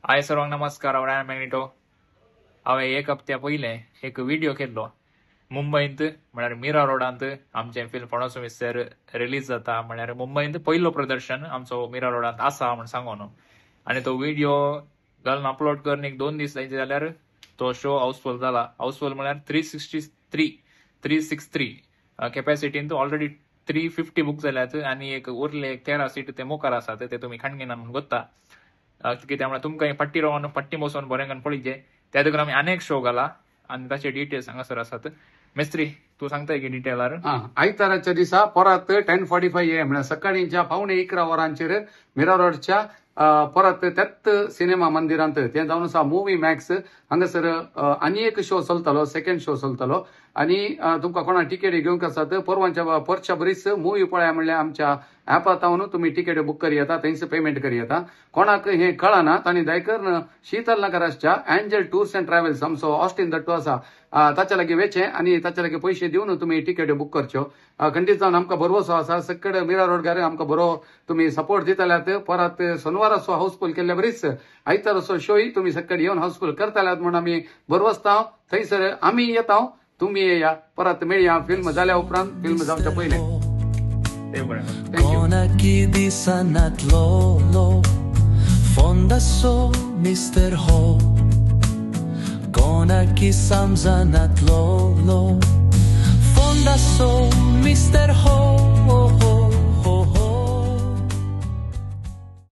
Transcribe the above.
हाय सर्वांक नमस्कार. हांव रायन मॅग्नेटो. हांवें एक हप्त्या पयलें एक व्हिडिओ केल्लो मुंबईंत म्हळ्यार मीरा रोडांत आमचें फिल्म फणस मिस्टर रिलीज जाता. म्हळ्यार मुंबईंत पयलो प्रदर्शन आमचो मीरा रोडांत आसा म्हण सांगून. आनी तो व्हिडिओ घालून अपलोड करून एक 2 दीस जायचे जाल्यार तो शो हाऊसफुल जाला. हाऊसफुल म्हळ्यार 363 कॅपॅसिटीन ऑलरेडी 350 बुक जाल्यात आनी एक उरले 13 सीट ते मुखार आसात ते तुमी खणगिना म्हणून गोत्ता. कित्याक म्हळ्यार तुमकां पट्टी रावन पट्टी बसोवन बरें पळयचे त्या देखून आमी अनेक शो घाला आनी ताचे डिटेल्स हांगासर आसात. मिस्त्री तू सांगताय की डिटेलार. आयताराच्या दिसा परत 10:45 AM म्हळ्यार सकाळींच्या 11:15 वरांचेर मीरा रोडच्या परत त्याच सिनेमा मंदिरांत ते जावन आसा मूवी मॅक्स हांगासर आनी एक शो चलतलो, सेकंड शो चलतलो. आनी तुमकां कोणा टिकेटी घेवंक आसात परच्या बरीच मूवी पळया म्हणल्यार आमच्या ऍपांत तुमी टिकेट बुक करी येता, थंयच पेमेंट करी येता. कोणाक हे कळना तांणी दयकर शीतल नगराच्या एंजल टूर्स अँड ट्रॅव्हल्स आमचो ऑस्टीन दट्टू आसा ताचे लागीं वेचे आनी ताचे लागीं पयशे दिवन तुमी टिकेट बुक करच्यो. खंडीत जावन आमकां भरवोसो आसा. सकड मीरा रोडकार आमकां बरो तुमी सपोर्ट दिताल्यात. परत शनिवार असो हाऊसफुल केल्ले बरीच आयतार असो शोय तुमी सकड येवन हाऊसफुल करताल्यात म्हणून आमी बरवसता. थंयसर आमी येता, तुमी येया, परत मेळया फिल्म जाल्या उपरांत, फिल्म जावच्या पयलें. Konaki disanat lolo Fonda so Mr. Ho Konaki samzanat lolo Fonda so Mr. Ho